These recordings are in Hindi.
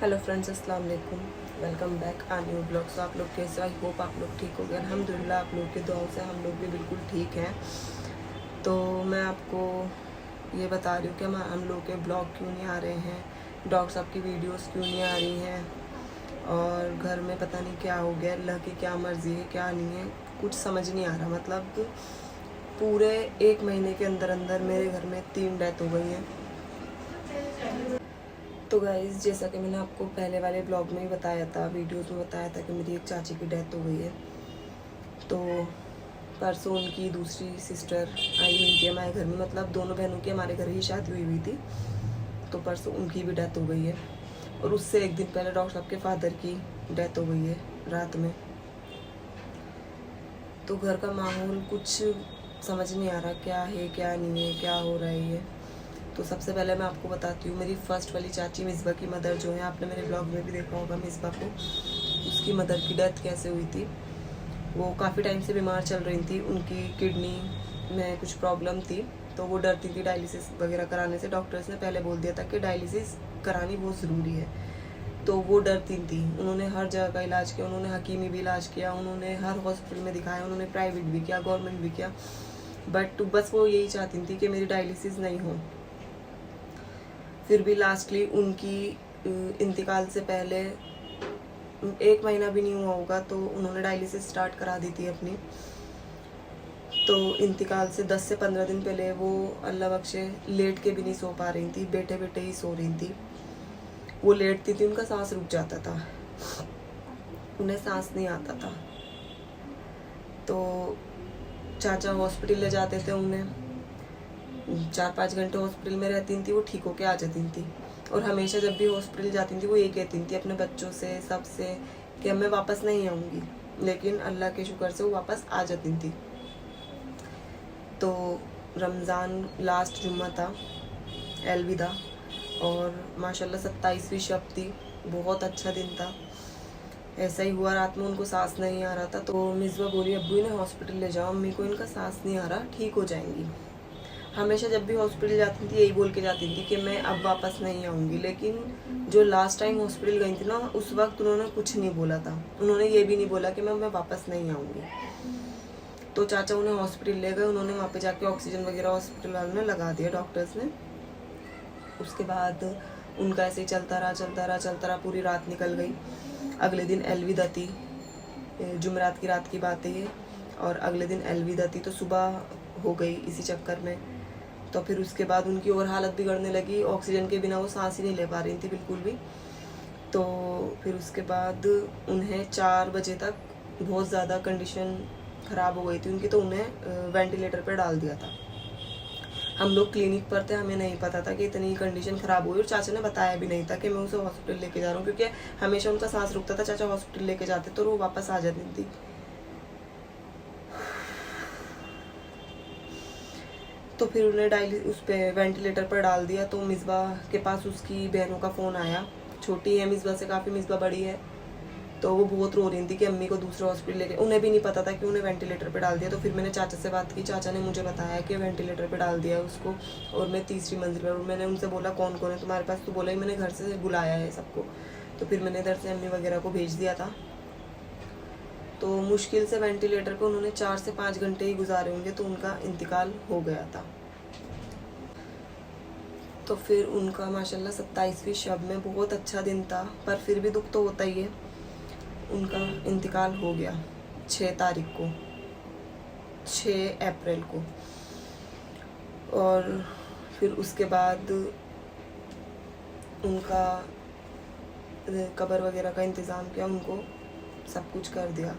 हेलो फ्रेंड्स, अस्सलाम वालेकुम। वेलकम बैक आ न्यू ब्लॉग। सो आप लोग कैसे? आई होप आप लोग ठीक हो गए। अल्हम्दुलिल्लाह आप लोग की दुआओं से हम लोग भी बिल्कुल ठीक हैं। तो मैं आपको ये बता रही हूँ कि हम लोग के ब्लॉग क्यों नहीं आ रहे हैं, डॉग साहब की वीडियोस क्यों नहीं आ रही हैं, और घर में पता नहीं क्या हो गया, अल्लाह की क्या मर्ज़ी है क्या नहीं है, कुछ समझ नहीं आ रहा। मतलब पूरे 1 महीने के अंदर अंदर मेरे घर में 3 डेथ हो गई हैं। तो गाइज़, जैसा कि मैंने आपको पहले वाले ब्लॉग में ही बताया था, वीडियोस में बताया था कि मेरी एक चाची की डेथ हो गई है। तो परसों उनकी दूसरी सिस्टर आई हुई थी हमारे घर में, मतलब दोनों बहनों की हमारे घर ही शादी हुई थी। तो परसों उनकी भी डेथ हो गई है, और उससे एक दिन पहले डॉक्टर साहब के फादर की डेथ हो गई है रात में। तो घर का माहौल कुछ समझ नहीं आ रहा, क्या है क्या नहीं है, क्या हो रहा है ये। तो सबसे पहले मैं आपको बताती हूँ, मेरी फर्स्ट वाली चाची मिसबा की मदर जो है, आपने मेरे ब्लॉग में भी देखा होगा मिसबा को, उसकी मदर की डेथ कैसे हुई थी। वो काफ़ी टाइम से बीमार चल रही थी, उनकी किडनी में कुछ प्रॉब्लम थी, तो वो डरती थी डायलिसिस वगैरह कराने से। डॉक्टर्स ने पहले बोल दिया था कि डायलिसिस करानी बहुत ज़रूरी है, तो वो डरती थी। उन्होंने हर जगह का इलाज किया, उन्होंने हकीमी भी इलाज किया, उन्होंने हर हॉस्पिटल में दिखाया, उन्होंने प्राइवेट भी किया, गवर्नमेंट भी किया, बट बस वो यही चाहती थी कि मेरी डायलिसिस नहीं हो। फिर भी लास्टली उनकी इंतकाल से पहले 1 महीना भी नहीं हुआ होगा, तो उन्होंने डायलिसिस स्टार्ट करा दी थी अपनी। तो इंतकाल से 10 से 15 दिन पहले वो अल्लाह बख्शे लेट के भी नहीं सो पा रही थी, बैठे बैठे ही सो रही थी। वो लेटती थी, उनका सांस रुक जाता था, उन्हें सांस नहीं आता था। तो चाचा हॉस्पिटल ले जाते थे उन्हें, 4-5 घंटे हॉस्पिटल में रहती थी, वो ठीक होके आ जाती थी। और हमेशा जब भी हॉस्पिटल जाती थी वो ये कहती थी अपने बच्चों से, सबसे, कि अब मैं वापस नहीं आऊँगी। लेकिन अल्लाह के शुक्र से वो वापस आ जाती थी। तो रमज़ान लास्ट जुम्मा था, अलविदा, और माशाल्लाह 27वीं शब थी, बहुत अच्छा दिन था। ऐसा ही हुआ, रात में उनको सांस नहीं आ रहा था, तो मिसबा बोली अब्बू इन्हें हॉस्पिटल ले जाओ, अम्मी को इनका सांस नहीं आ रहा, ठीक हो जाएंगी। हमेशा जब भी हॉस्पिटल जाती थी यही बोल के जाती थी कि मैं अब वापस नहीं आऊँगी। लेकिन जो लास्ट टाइम हॉस्पिटल गई थी ना, उस वक्त उन्होंने कुछ नहीं बोला था, उन्होंने ये भी नहीं बोला कि मैं वापस नहीं आऊँगी। तो चाचा उन्हें हॉस्पिटल ले गए, उन्होंने वहाँ पे जाके ऑक्सीजन वगैरह हॉस्पिटल वालों ने लगा दिया, डॉक्टर्स ने। उसके बाद उनका ऐसे ही चलता रहा, पूरी रात निकल गई। अगले दिन अलविदा थी, जुमेरात की रात की बात है ये, और अगले दिन अलविदा थी, तो सुबह हो गई इसी चक्कर में। तो फिर उसके बाद उनकी और हालत बिगड़ने लगी, ऑक्सीजन के बिना वो सांस ही नहीं ले पा रही थी बिल्कुल भी। तो फिर उसके बाद उन्हें 4 बजे तक बहुत ज़्यादा कंडीशन ख़राब हो गई थी उनकी, तो उन्हें वेंटिलेटर पर डाल दिया था। हम लोग क्लिनिक पर थे, हमें नहीं पता था कि इतनी कंडीशन ख़राब हुई, और चाचा ने बताया भी नहीं था कि मैं उसे हॉस्पिटल लेके जा रहा हूँ, क्योंकि हमेशा उनका सांस रुकता था, चाचा हॉस्पिटल लेके जाते तो वो वापस आ जाती थी। तो फिर उन्हें उस पर वेंटिलेटर पर डाल दिया। तो मिसबा के पास उसकी बहनों का फ़ोन आया, छोटी है मिसबा से काफ़ी, मिसबा बड़ी है, तो वो बहुत रो रही थी कि अम्मी को दूसरे हॉस्पिटल लेके, उन्हें भी नहीं पता था कि उन्हें वेंटिलेटर पे डाल दिया। तो फिर मैंने चाचा से बात की, चाचा ने मुझे बताया कि वेंटिलेटर पे डाल दिया है उसको, और मैं 3री मंजिल पर। मैंने उनसे बोला कौन कौन है तुम्हारे पास, तो बोला ही मैंने घर से बुलाया है सबको। तो फिर मैंने इधर से अम्मी वगैरह को भेज दिया था। तो मुश्किल से वेंटिलेटर पर उन्होंने 4 से 5 घंटे ही गुजारे होंगे, तो उनका इंतकाल हो गया था। तो फिर उनका माशाल्लाह 27वीं शब में बहुत अच्छा दिन था, पर फिर भी दुख तो होता ही है। उनका इंतकाल हो गया 6 तारीख को, 6 अप्रैल को। और फिर उसके बाद उनका कब्र वगैरह का इंतज़ाम किया, उनको सब कुछ कर दिया।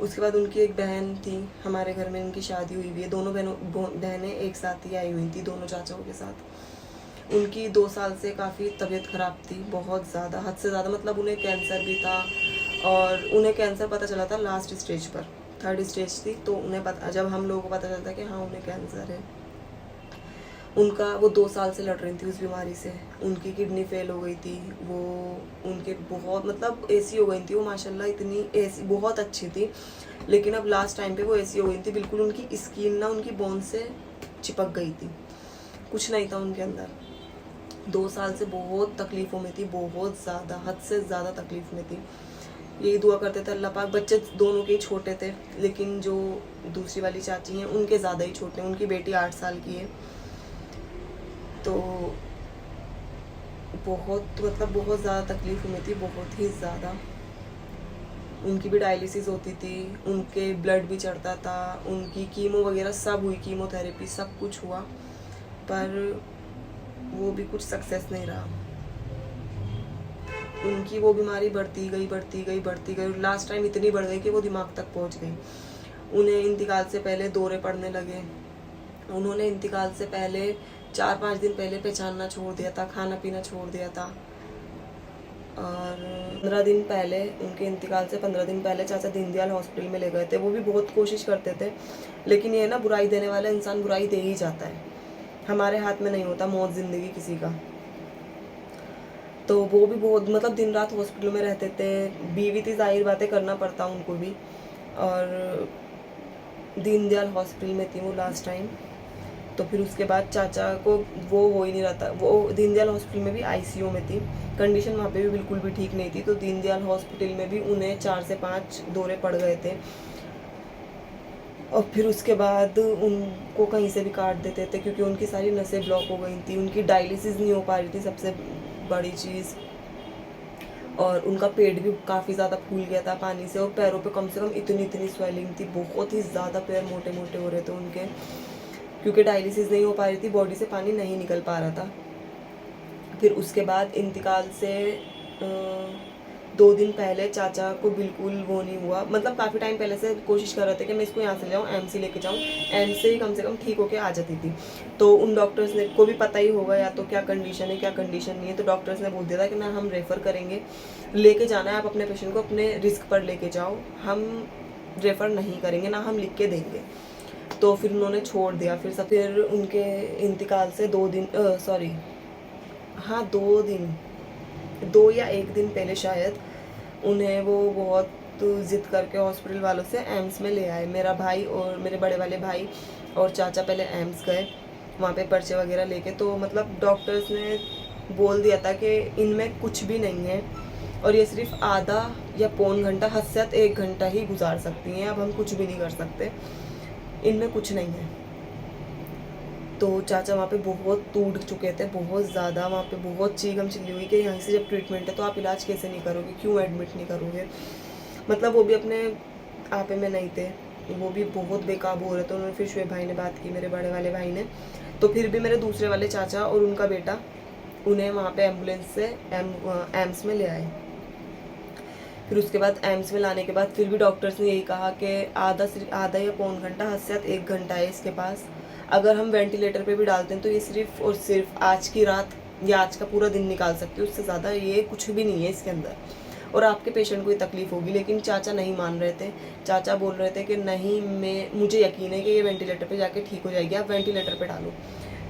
उसके बाद उनकी एक बहन थी हमारे घर में, उनकी शादी हुई हुई है, दोनों बहनें एक साथ ही आई हुई थी, दोनों चाचाओं के साथ। उनकी 2 साल से काफ़ी तबीयत ख़राब थी, बहुत ज़्यादा, हद से ज़्यादा। मतलब उन्हें कैंसर भी था, और उन्हें कैंसर पता चला था लास्ट स्टेज पर, 3rd स्टेज थी। तो उन्हें पता, जब हम लोगों को पता चलता कि हाँ उन्हें कैंसर है, उनका वो 2 साल से लड़ रही थी उस बीमारी से। उनकी किडनी फेल हो गई थी, वो उनके बहुत, मतलब ऐसी हो गई थी वो, माशाल्लाह इतनी ऐसी बहुत अच्छी थी, लेकिन अब लास्ट टाइम पे वो ऐसी हो गई थी, बिल्कुल उनकी स्किन ना उनकी बोन से चिपक गई थी, कुछ नहीं था उनके अंदर। 2 साल से बहुत तकलीफ़ों में थी, बहुत ज़्यादा, हद से ज़्यादा तकलीफ़ में थी। यही दुआ करते थे अल्लाह पाक, बच्चे दोनों के ही छोटे थे, लेकिन जो दूसरी वाली चाची हैं उनके ज़्यादा ही छोटे हैं, उनकी बेटी 8 साल की है। तो बहुत मतलब बहुत ज़्यादा तकलीफ़ में थी, बहुत ही ज़्यादा। उनकी भी डायलिसिस होती थी, उनके ब्लड भी चढ़ता था, उनकी कीमो वगैरह सब हुई, कीमोथेरेपी सब कुछ हुआ, पर वो भी कुछ सक्सेस नहीं रहा। उनकी वो बीमारी बढ़ती गई, बढ़ती गई, बढ़ती गई, लास्ट टाइम इतनी बढ़ गई कि वो दिमाग तक पहुंच गई। उन्हें इंतकाल से पहले दौरे पड़ने लगे। उन्होंने इंतकाल से पहले 4-5 दिन पहले पहचानना छोड़ दिया था, खाना पीना छोड़ दिया था। और 15 दिन पहले, उनके इंतकाल से 15 दिन पहले चाचा दीनदयाल हॉस्पिटल में ले गए थे। वो भी बहुत कोशिश करते थे, लेकिन ये ना, बुराई देने वाला इंसान बुराई दे ही जाता है। हमारे हाथ में नहीं होता मौत ज़िंदगी किसी का। तो वो भी बहुत मतलब दिन रात हॉस्पिटल में रहते थे। बीवी थी, जाहिर बातें करना पड़ता उनको भी। और दीनदयाल हॉस्पिटल में थी वो लास्ट टाइम। तो फिर उसके बाद चाचा को वो हो ही नहीं रहा था। वो दीनदयाल हॉस्पिटल में भी आईसीयू में थी, कंडीशन वहाँ पे भी बिल्कुल भी ठीक नहीं थी। तो दीनदयाल हॉस्पिटल में भी उन्हें 4 से 5 दौरे पड़ गए थे। और फिर उसके बाद उनको कहीं से भी काट देते थे, क्योंकि उनकी सारी नसें ब्लॉक हो गई थी, उनकी डायलिसिस नहीं हो पा रही थी, सबसे बड़ी चीज़। और उनका पेट भी काफ़ी ज़्यादा फूल गया था पानी से, और पैरों पे कम से कम इतनी इतनी स्वेलिंग थी, बहुत ही ज़्यादा पैर मोटे मोटे हो रहे थे उनके, क्योंकि डायलिसिस नहीं हो पा रही थी, बॉडी से पानी नहीं निकल पा रहा था। फिर उसके बाद इंतकाल से 2 दिन पहले चाचा को बिल्कुल वो नहीं हुआ, मतलब काफ़ी टाइम पहले से कोशिश कर रहे थे कि मैं इसको यहाँ से ले जाऊँ, एम्स लेके जाऊँ, एम्स से ही कम से कम ठीक होके आ जाती थी। तो उन डॉक्टर्स ने को भी पता ही होगा या तो क्या कंडीशन है क्या कंडीशन नहीं है, तो डॉक्टर्स ने बोल दिया था कि ना, हम रेफ़र करेंगे, लेके जाना है आप अपने पेशेंट को, अपने रिस्क पर लेके जाओ, हम रेफ़र नहीं करेंगे, ना हम लिख के देंगे। तो फिर उन्होंने छोड़ दिया। फिर उनके इंतकाल से 2 दिन, सॉरी, हाँ 2 दिन, 2 या 1 दिन पहले शायद, उन्हें वो बहुत ज़िद करके हॉस्पिटल वालों से एम्स में ले आए। मेरा भाई और मेरे बड़े वाले भाई और चाचा पहले एम्स गए, वहाँ पे पर्चे वगैरह लेके। तो मतलब डॉक्टर्स ने बोल दिया था कि इनमें कुछ भी नहीं है, और ये सिर्फ आधा या पौन घंटा, हद से हद 1 घंटा ही गुजार सकती हैं, अब हम कुछ भी नहीं कर सकते, इनमें कुछ नहीं है। तो चाचा वहाँ पे बहुत टूट चुके थे, बहुत ज़्यादा। वहाँ पे बहुत चीखम चिल्ली हुई कि यहाँ से जब ट्रीटमेंट है तो आप इलाज कैसे नहीं करोगे, क्यों एडमिट नहीं करोगे। मतलब वो भी अपने आपे में नहीं थे, वो भी बहुत बेकाबू हो रहे थे। उन्होंने फिर शुएब भाई ने बात की, मेरे बड़े वाले भाई ने, तो फिर भी मेरे दूसरे वाले चाचा और उनका बेटा, उन्हें वहाँ पे एम्बुलेंस से एम्स में ले आए। फिर उसके बाद एम्स में लाने के बाद फिर भी डॉक्टर्स ने यही कहा कि आधा या पौन घंटा, हद से हद 1 घंटा है इसके पास। अगर हम वेंटिलेटर पे भी डालते हैं तो ये सिर्फ और सिर्फ आज की रात या आज का पूरा दिन निकाल सकती है, उससे ज़्यादा ये कुछ भी नहीं है इसके अंदर, और आपके पेशेंट को ये तकलीफ़ होगी। लेकिन चाचा नहीं मान रहे थे। चाचा बोल रहे थे कि नहीं, मुझे यकीन है कि ये वेंटिलेटर पे जाके ठीक हो जाएगी, आप वेंटिलेटर पे डालो।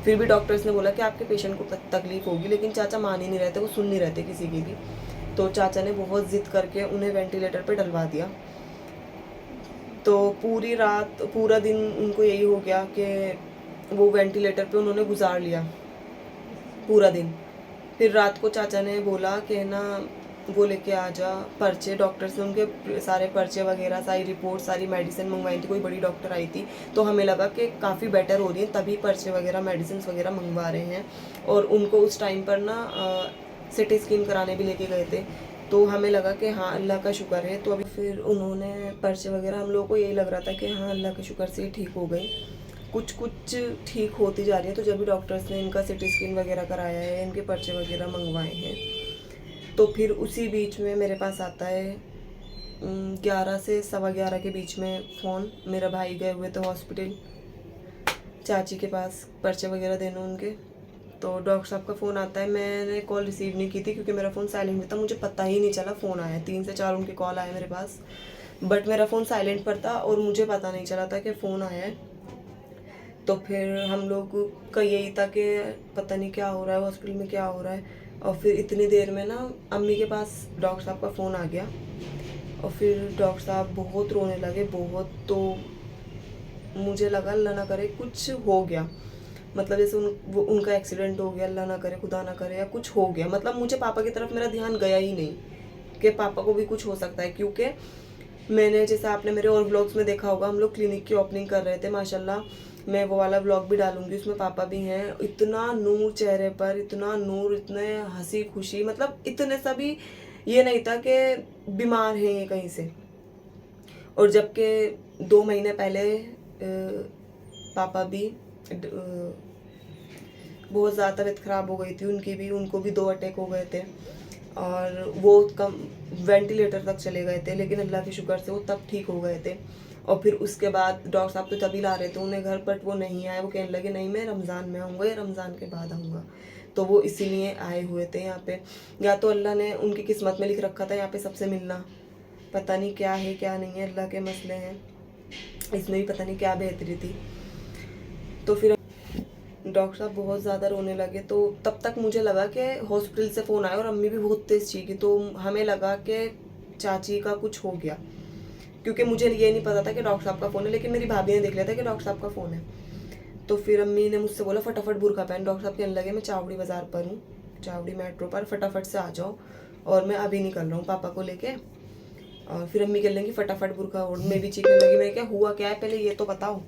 फिर भी डॉक्टर्स ने बोला कि आपके पेशेंट को तकलीफ़ होगी, लेकिन चाचा मान ही नहीं रहते, वो सुन नहीं रहते किसी की भी। तो चाचा ने बहुत ज़िद करके उन्हें वेंटिलेटर पे डलवा दिया। तो पूरी रात, पूरा दिन उनको यही हो गया कि वो वेंटिलेटर पे उन्होंने गुजार लिया पूरा दिन। फिर रात को चाचा ने बोला कि ना, वो लेके आ जा पर्चे। डॉक्टर्स ने उनके सारे पर्चे वगैरह, सारी रिपोर्ट, सारी मेडिसिन मंगवाई थी, कोई बड़ी डॉक्टर आई थी, तो हमें लगा कि काफ़ी बेटर हो रही है, तभी पर्चे वगैरह, मेडिसिन वगैरह मंगवा रहे हैं। और उनको उस टाइम पर ना सिटी स्कैन कराने भी लेके गए थे, तो हमें लगा कि हाँ, अल्लाह का शुक्र है। तो अभी फिर उन्होंने पर्चे वगैरह, हम लोगों को यही लग रहा था कि हाँ, अल्लाह के शुक्र से ही ठीक हो गई, कुछ कुछ ठीक होती जा रही है। तो जब भी डॉक्टर्स ने इनका सिटी स्कैन वगैरह कराया है, इनके पर्चे वगैरह मंगवाए हैं, तो फिर उसी बीच में मेरे पास आता है 11 से 11:15 के बीच में फ़ोन। मेरा भाई गए हुए थे हॉस्पिटल चाची के पास पर्चे वगैरह देने उनके, तो डॉक्टर साहब का फ़ोन आता है। मैंने कॉल रिसीव नहीं की थी क्योंकि मेरा फ़ोन साइलेंट में था, मुझे पता ही नहीं चला फ़ोन आया। 3 से 4 उनके कॉल आए मेरे पास, बट मेरा फ़ोन साइलेंट पर था और मुझे पता नहीं चला था कि फ़ोन आया है। तो फिर हम लोग का यही था कि पता नहीं क्या हो रहा है, हॉस्पिटल में क्या हो रहा है। और फिर इतनी देर में ना अम्मी के पास डॉक्टर साहब का फ़ोन आ गया, और फिर डॉक्टर साहब बहुत रोने लगे, बहुत। तो मुझे लगा अल्लाह ना करे कुछ हो गया। मतलब जैसे उनका एक्सीडेंट हो गया, अल्लाह ना करे, खुदा ना करे, या कुछ हो गया, मतलब मुझे पापा की तरफ मेरा ध्यान गया ही नहीं कि पापा को भी कुछ हो सकता है। क्योंकि मैंने, जैसे आपने मेरे और व्लॉग्स में देखा होगा, हम लोग क्लिनिक की ओपनिंग कर रहे थे माशाल्लाह, मैं वो वाला व्लॉग भी डालूंगी, उसमें पापा भी हैं। इतना नूर चेहरे पर, इतना नूर, इतने हंसी खुशी, मतलब इतने सभी, ये नहीं था कि बीमार हैं ये कहीं से। और जबकि 2 महीने पहले पापा भी बहुत ज़्यादा तबीयत ख़राब हो गई थी उनकी भी, उनको भी 2 अटैक हो गए थे और वो कम वेंटिलेटर तक चले गए थे, लेकिन अल्लाह के शुक्र से वो तब ठीक हो गए थे। और फिर उसके बाद डॉक्टर साहब तो तभी ला रहे थे उन्हें घर, बट वो नहीं आए। वो कहने लगे नहीं, मैं रमज़ान में आऊँगा या रमज़ान के बाद आऊँगा। तो वो इसीलिए आए हुए थे यहाँ पे। या तो अल्लाह ने उनकी किस्मत में लिख रखा था यहाँ पे सबसे मिलना, पता नहीं क्या है क्या नहीं है, अल्लाह के मसले हैं, इसमें भी पता नहीं क्या बेहतरी थी। तो फिर डॉक्टर साहब बहुत ज़्यादा रोने लगे, तो तब तक मुझे लगा कि हॉस्पिटल से फ़ोन आया और अम्मी भी बहुत तेज़ चीखी, तो हमें लगा कि चाची का कुछ हो गया, क्योंकि मुझे ये नहीं पता था कि डॉक्टर साहब का फ़ोन है, लेकिन मेरी भाभी ने देख लिया था कि डॉक्टर साहब का फ़ोन है। तो फिर अम्मी ने मुझसे बोला फटाफट बुर्का पहन। डॉक्टर साहब कहने लगे मैं चावड़ी बाज़ार पर हूँ, चावड़ी मेट्रो पर, फटाफट से आ जाओ, और मैं अभी निकल रहा हूँ पापा को लेके। और फिर अम्मी कह लेंगी फटाफट बुर्का, और मैं भी चीखने लगी, मैं क्या हुआ क्या है पहले ये तो बताओ।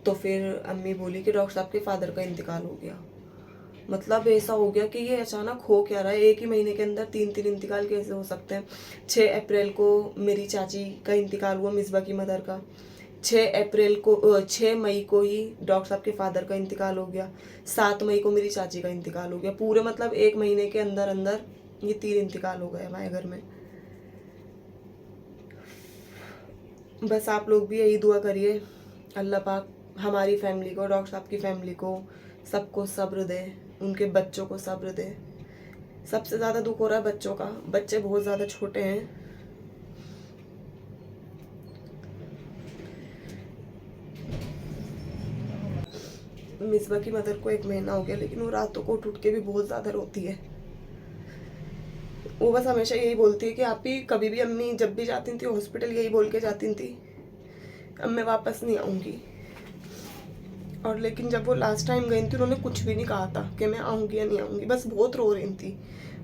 तो फिर अम्मी बोली कि डॉक्टर साहब के फादर का इंतकाल हो गया। मतलब ऐसा हो गया कि ये अचानक हो क्या रहा है, एक ही महीने के अंदर 3 इंतकाल कैसे हो सकते हैं। 6 अप्रैल को मेरी चाची का इंतकाल हुआ, मिसबा की मदर का। 6 मई को ही डॉक्टर साहब के फादर का इंतकाल हो गया। 7 मई को मेरी चाची का इंतकाल हो गया। पूरे मतलब एक महीने के अंदर अंदर ये 3 इंतकाल हो गए हमारे घर में। बस आप लोग भी यही दुआ करिए, अल्लाह पाक हमारी फैमिली को, डॉक्टर साहब की फैमिली को, सबको सब्र दे, उनके बच्चों को सब्र दे। सबसे ज़्यादा दुख हो रहा है बच्चों का, बच्चे बहुत ज़्यादा छोटे हैं। मिसबा की मदर को 1 महीना हो गया, लेकिन वो रातों को उठ के भी बहुत ज़्यादा रोती है। वो बस हमेशा यही बोलती है कि आप ही, कभी भी अम्मी जब भी जाती थी हॉस्पिटल यही बोल के जाती थी, अब मैं वापस नहीं आऊँगी। और लेकिन जब वो लास्ट टाइम गई थी उन्होंने कुछ भी नहीं कहा था कि मैं आऊँगी या नहीं आऊँगी, बस बहुत रो रही थी।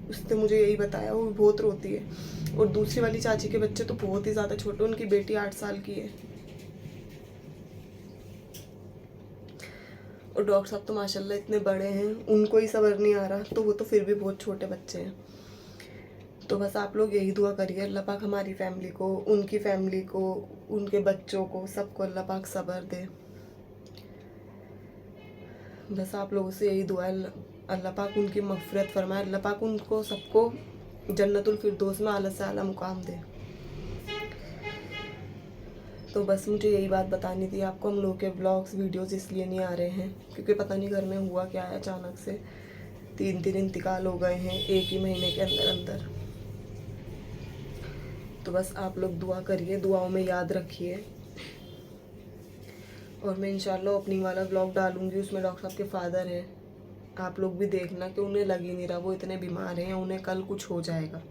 उसने मुझे यही बताया, वो बहुत रोती है। और दूसरी वाली चाची के बच्चे तो बहुत ही ज़्यादा छोटे, उनकी बेटी 8 साल की है। और डॉक्टर साहब तो माशाल्लाह इतने बड़े हैं, उनको ही सब्र नहीं आ रहा, तो वो तो फिर भी बहुत छोटे बच्चे हैं। तो बस आप लोग यही दुआ करिए, अल्लाह पाक हमारी फैमिली को, उनकी फैमिली को, उनके बच्चों को, सबको अल्लाह पाक सब्र दे। बस आप लोगों से यही दुआ है, अल्लाह पाक उनकी मग़फ़िरत फरमाए, अल्लाह पाक उनको सबको जन्नतुल फिरदौस में आला से आला मुकाम दे। तो बस मुझे यही बात बतानी थी आपको। हम लोग के ब्लॉग्स वीडियोस इसलिए नहीं आ रहे हैं क्योंकि पता नहीं घर में हुआ क्या है, अचानक से 3 इंतकाल हो गए हैं एक ही महीने के अंदर अंदर। तो बस आप लोग दुआ करिए, दुआओं में याद रखिए। और मैं इंशाल्लाह ओपनिंग वाला ब्लॉग डालूँगी, उसमें डॉक्टर साहब के फादर हैं। आप लोग भी देखना कि उन्हें लग ही नहीं रहा, वो इतने बीमार हैं, उन्हें कल कुछ हो जाएगा।